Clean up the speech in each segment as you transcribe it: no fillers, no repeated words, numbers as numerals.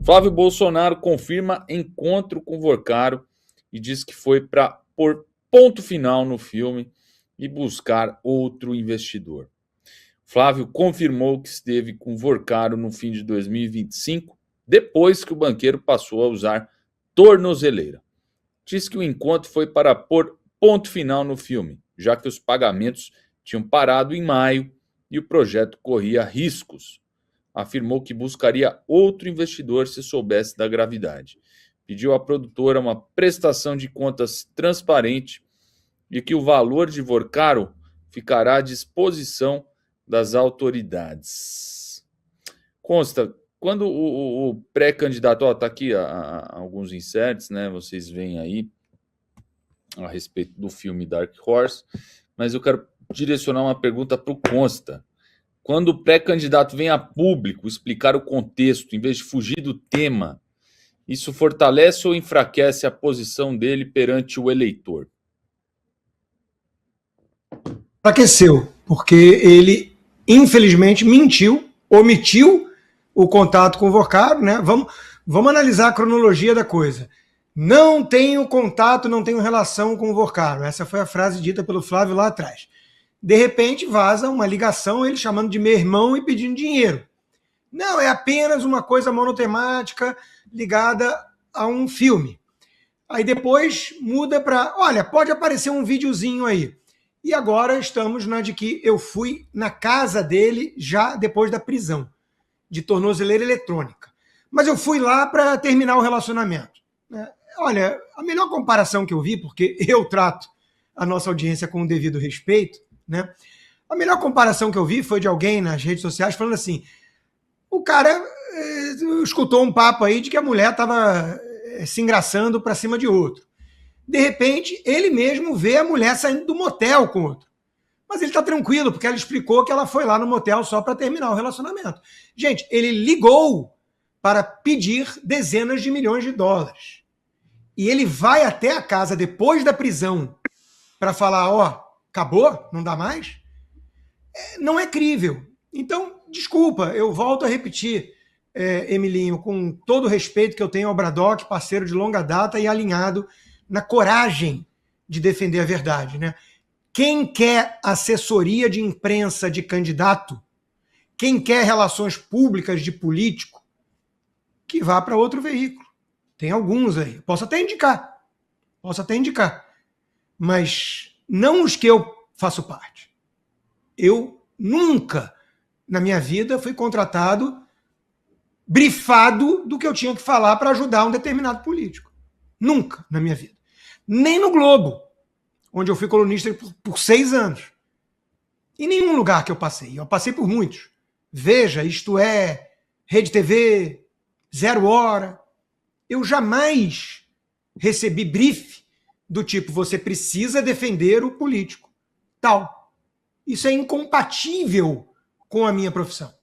Flávio Bolsonaro confirma encontro com Vorcaro e diz que foi para pôr ponto final no filme e buscar outro investidor. Flávio confirmou que esteve com Vorcaro no fim de 2025, depois que o banqueiro passou a usar tornozeleira. Diz que o encontro foi para pôr ponto final no filme, já que os pagamentos tinham parado em maio e o projeto corria riscos. Afirmou que buscaria outro investidor se soubesse da gravidade. Pediu à produtora uma prestação de contas transparente e que o valor de Vorcaro ficará à disposição das autoridades. Consta, quando o pré-candidato, está aqui alguns inserts, né? Vocês veem aí a respeito do filme Dark Horse, mas eu quero direcionar uma pergunta para o Consta. Quando o pré-candidato vem a público explicar o contexto, em vez de fugir do tema, isso fortalece ou enfraquece a posição dele perante o eleitor? Enfraqueceu, porque ele, infelizmente, mentiu, omitiu o contato com o Vorcaro, né? Vamos analisar a cronologia da coisa. Não tenho contato, não tenho relação com o Vorcaro. Essa foi a frase dita pelo Flávio lá atrás. De repente vaza uma ligação, ele chamando de meu irmão e pedindo dinheiro. Não, é apenas uma coisa monotemática ligada a um filme. Aí depois muda para, olha, pode aparecer um videozinho aí. E agora estamos na de que eu fui na casa dele já depois da prisão, de tornozeleira eletrônica. Mas eu fui lá para terminar o relacionamento. Olha, a melhor comparação que eu vi, porque eu trato a nossa audiência com o devido respeito, né? A melhor comparação que eu vi foi de alguém nas redes sociais falando assim, o cara escutou um papo aí de que a mulher estava se engraçando para cima de outro. De repente, ele mesmo vê a mulher saindo do motel com outro. Mas ele está tranquilo, porque ela explicou que ela foi lá no motel só para terminar o relacionamento. Gente, ele ligou para pedir dezenas de milhões de dólares. E ele vai até a casa depois da prisão para falar, ó, acabou? Não dá mais? Não é crível. Então, desculpa, eu volto a repetir, Emilinho, com todo o respeito que eu tenho ao Bradock, parceiro de longa data e alinhado na coragem de defender a verdade, né? Quem quer assessoria de imprensa de candidato, quem quer relações públicas de político, que vá para outro veículo. Tem alguns aí. Posso até indicar. Mas não os que eu faço parte. Eu nunca, na minha vida, fui contratado, brifado do que eu tinha que falar para ajudar um determinado político. Nunca na minha vida. Nem no Globo, onde eu fui colunista por 6 anos. Em nenhum lugar que eu passei. Eu passei por muitos. Veja, Isto É, Rede TV, 0 Hora. Eu jamais recebi brief do tipo, você precisa defender o político. Tal. Isso é incompatível com a minha profissão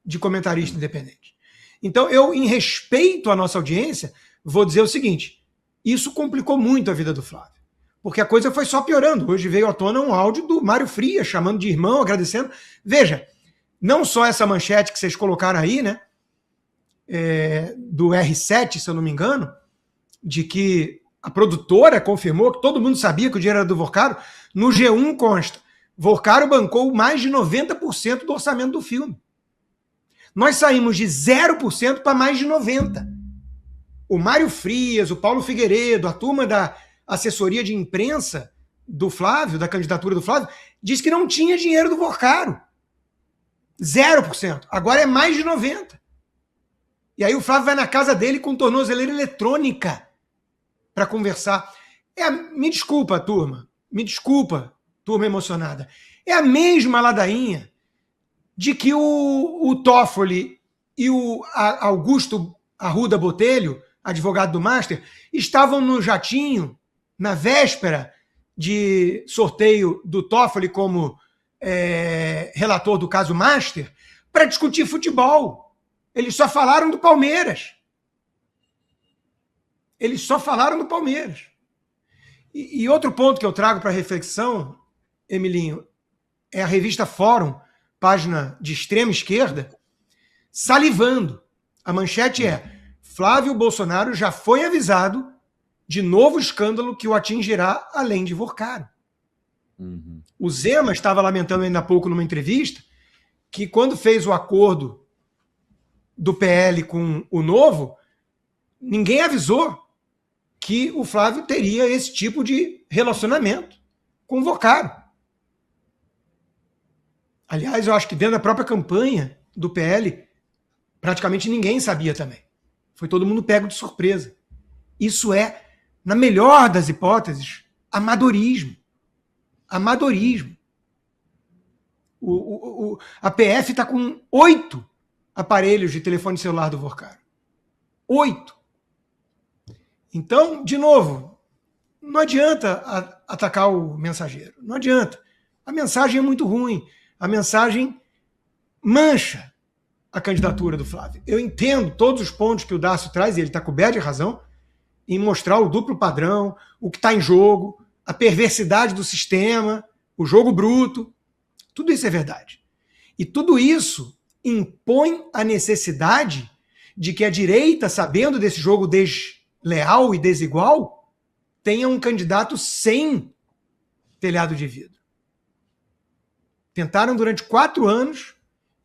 de comentarista independente. Então, eu, em respeito à nossa audiência, vou dizer o seguinte, isso complicou muito a vida do Flávio, porque a coisa foi só piorando. Hoje veio à tona um áudio do Mário Frias, chamando de irmão, agradecendo. Veja, não só essa manchete que vocês colocaram aí, né, do R7, se eu não me engano, de que a produtora confirmou que todo mundo sabia que o dinheiro era do Vorcaro. No G1 consta, Vorcaro bancou mais de 90% do orçamento do filme. Nós saímos de 0% para mais de 90%. O Mário Frias, o Paulo Figueiredo, a turma da assessoria de imprensa do Flávio, da candidatura do Flávio, diz que não tinha dinheiro do Vorcaro. 0%. Agora é mais de 90%. E aí o Flávio vai na casa dele com tornozeleira eletrônica para conversar. Me desculpa, turma. Me desculpa, turma emocionada. É a mesma ladainha de que o Toffoli e o Augusto Arruda Botelho, advogado do Master, estavam no jatinho na véspera de sorteio do Toffoli como relator do caso Master para discutir futebol. Eles só falaram do Palmeiras. E outro ponto que eu trago para reflexão, Emilinho, é a revista Fórum, página de extrema esquerda, salivando. A manchete é: Flávio Bolsonaro já foi avisado de novo escândalo que o atingirá além de Vorcaro. Uhum. O Zema estava lamentando ainda há pouco numa entrevista que quando fez o acordo do PL com o Novo, ninguém avisou que o Flávio teria esse tipo de relacionamento com o Vorcaro. Aliás, eu acho que dentro da própria campanha do PL, praticamente ninguém sabia também. Foi todo mundo pego de surpresa. Isso é, na melhor das hipóteses, amadorismo. Amadorismo. A PF está com 8 aparelhos de telefone celular do Vorcaro. 8. Então, de novo, não adianta atacar o mensageiro. Não adianta. A mensagem é muito ruim. A mensagem mancha a candidatura do Flávio. Eu entendo todos os pontos que o Dácio traz, e ele está coberto de razão, em mostrar o duplo padrão, o que está em jogo, a perversidade do sistema, o jogo bruto. Tudo isso é verdade. E tudo isso impõe a necessidade de que a direita, sabendo desse jogo desleal e desigual, tenha um candidato sem telhado de vidro. Tentaram durante 4 anos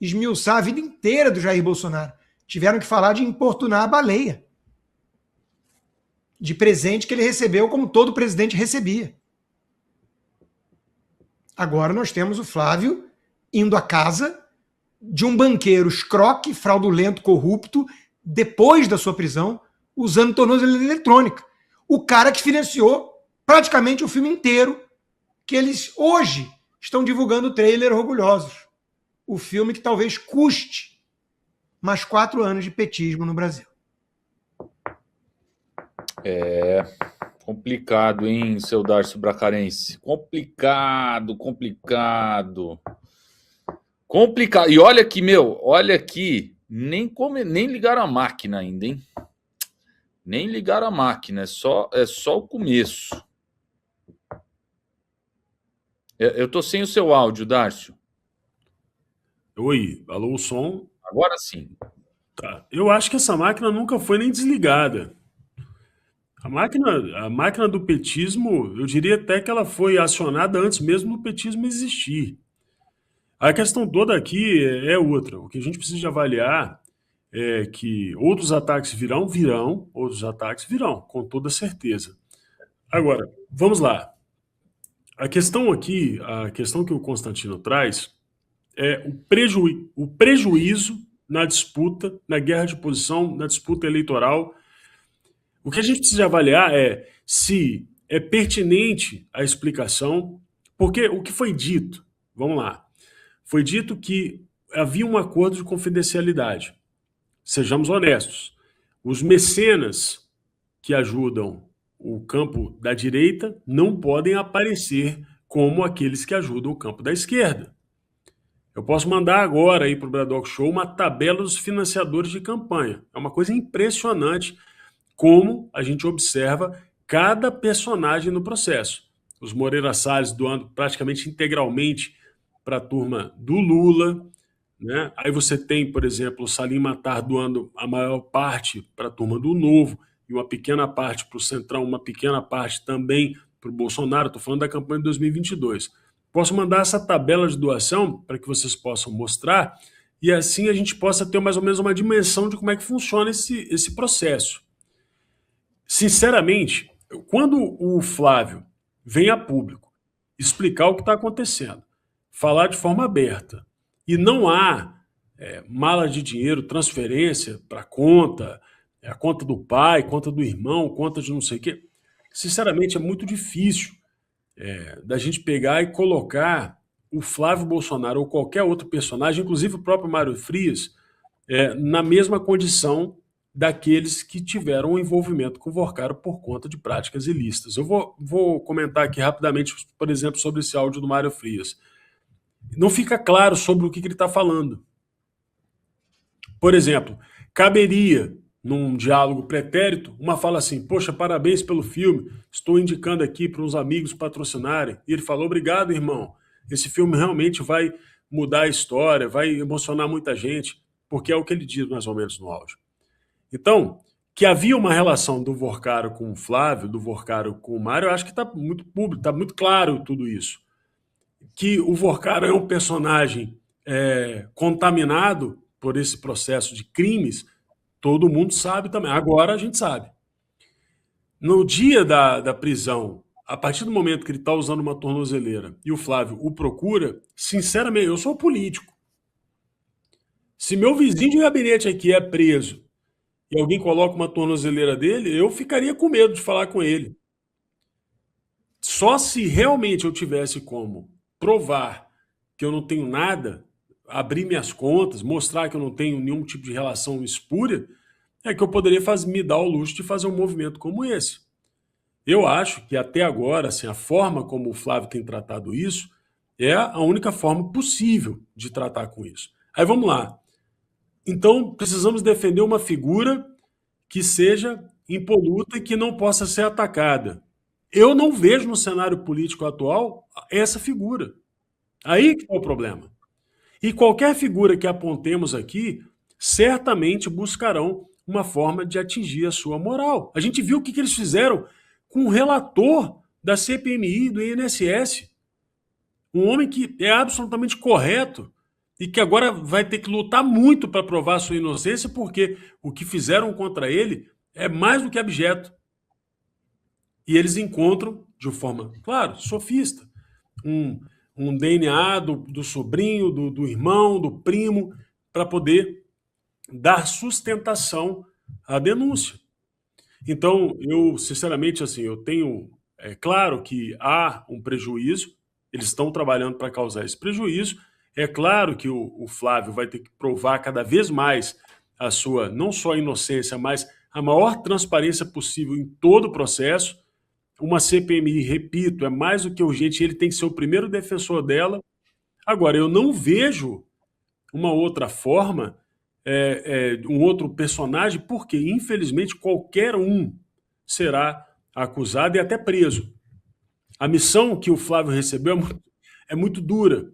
esmiuçar a vida inteira do Jair Bolsonaro. Tiveram que falar de importunar a baleia. De presente que ele recebeu como todo presidente recebia. Agora nós temos o Flávio indo à casa de um banqueiro escroque, fraudulento, corrupto, depois da sua prisão, usando tornozeleira eletrônica. O cara que financiou praticamente o filme inteiro, que eles hoje estão divulgando o trailer orgulhosos. O filme que talvez custe mais 4 anos de petismo no Brasil. É complicado, hein, seu Darcio Bracarense? Complicado. E olha aqui, nem ligaram a máquina ainda, hein? Nem ligaram a máquina, é só o começo. Eu tô sem o seu áudio, Darcio. Oi, alô, o som? Agora sim. Tá. Eu acho que essa máquina nunca foi nem desligada. A máquina do petismo, eu diria até que ela foi acionada antes mesmo do petismo existir. A questão toda aqui é outra. O que a gente precisa avaliar é que outros ataques virão, com toda certeza. Agora, vamos lá. A questão que o Constantino traz é o prejuízo na disputa, na guerra de posição, na disputa eleitoral. O que a gente precisa avaliar é se é pertinente a explicação, porque o que foi dito, vamos lá, foi dito que havia um acordo de confidencialidade. Sejamos honestos, os mecenas que ajudam o campo da direita não podem aparecer como aqueles que ajudam o campo da esquerda. Eu posso mandar agora aí para o Bradock Show uma tabela dos financiadores de campanha. É uma coisa impressionante como a gente observa cada personagem no processo. Os Moreira Salles doando praticamente integralmente para a turma do Lula, né? Aí você tem, por exemplo, o Salim Matar doando a maior parte para a turma do Novo, e uma pequena parte para o Centrão, uma pequena parte também para o Bolsonaro. Estou falando da campanha de 2022. Posso mandar essa tabela de doação para que vocês possam mostrar, e assim a gente possa ter mais ou menos uma dimensão de como é que funciona esse processo. Sinceramente, quando o Flávio vem a público explicar o que está acontecendo, falar de forma aberta, e não há mala de dinheiro, transferência para a conta do pai, conta do irmão, conta de não sei o quê, sinceramente é muito difícil da gente pegar e colocar o Flávio Bolsonaro ou qualquer outro personagem, inclusive o próprio Mário Frias, na mesma condição daqueles que tiveram um envolvimento com o Vorcaro por conta de práticas ilícitas. Eu vou comentar aqui rapidamente, por exemplo, sobre esse áudio do Mário Frias. Não fica claro sobre o que ele está falando. Por exemplo, caberia, num diálogo pretérito, uma fala assim: poxa, parabéns pelo filme, estou indicando aqui para uns amigos patrocinarem. E ele falou: obrigado, irmão, esse filme realmente vai mudar a história, vai emocionar muita gente, porque é o que ele diz mais ou menos no áudio. Então, Que havia uma relação do Vorcaro com o Flávio, do Vorcaro com o Mário, eu acho que está muito público, está muito claro tudo isso. Que o Vorcaro é um personagem contaminado por esse processo de crimes, todo mundo sabe também. Agora a gente sabe. No dia da prisão, a partir do momento que ele está usando uma tornozeleira e o Flávio o procura, sinceramente, eu sou político. Se meu vizinho de gabinete aqui é preso e alguém coloca uma tornozeleira dele, eu ficaria com medo de falar com ele. Só se realmente eu tivesse como provar que eu não tenho nada, abrir minhas contas, mostrar que eu não tenho nenhum tipo de relação espúria, é que eu poderia me dar o luxo de fazer um movimento como esse. Eu acho que até agora, assim, a forma como o Flávio tem tratado isso é a única forma possível de tratar com isso. Aí vamos lá. Então, precisamos defender uma figura que seja impoluta e que não possa ser atacada. Eu não vejo no cenário político atual essa figura. Aí que é o problema. E qualquer figura que apontemos aqui, certamente buscarão uma forma de atingir a sua moral. A gente viu o que eles fizeram com o relator da CPMI, do INSS. Um homem que é absolutamente correto e que agora vai ter que lutar muito para provar sua inocência, porque o que fizeram contra ele é mais do que abjeto. E eles encontram, de forma, claro, sofista, um DNA do sobrinho, do irmão, do primo, para poder dar sustentação à denúncia. Então, eu, sinceramente, assim, eu tenho... É claro que há um prejuízo, eles estão trabalhando para causar esse prejuízo. É claro que o Flávio vai ter que provar cada vez mais a sua, não só inocência, mas a maior transparência possível em todo o processo. Uma CPMI, repito, é mais do que urgente, ele tem que ser o primeiro defensor dela. Agora, eu não vejo uma outra forma, um outro personagem, porque, infelizmente, qualquer um será acusado e até preso. A missão que o Flávio recebeu é muito dura,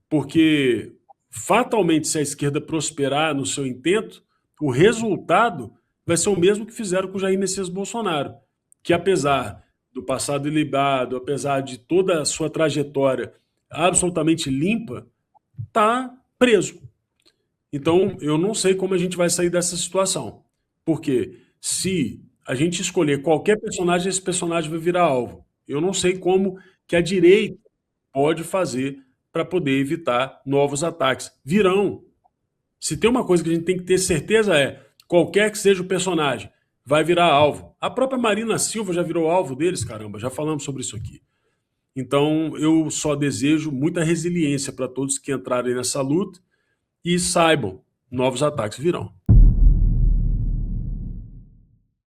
porque, fatalmente, se a esquerda prosperar no seu intento, o resultado vai ser o mesmo que fizeram com Jair Messias Bolsonaro, que, apesar do passado ilibado, apesar de toda a sua trajetória absolutamente limpa, está preso. Então, eu não sei como a gente vai sair dessa situação. Porque se a gente escolher qualquer personagem, esse personagem vai virar alvo. Eu não sei como que a direita pode fazer para poder evitar novos ataques. Virão. Se tem uma coisa que a gente tem que ter certeza qualquer que seja o personagem, vai virar alvo. A própria Marina Silva já virou alvo deles, caramba, já falamos sobre isso aqui. Então, eu só desejo muita resiliência para todos que entrarem nessa luta e saibam, novos ataques virão.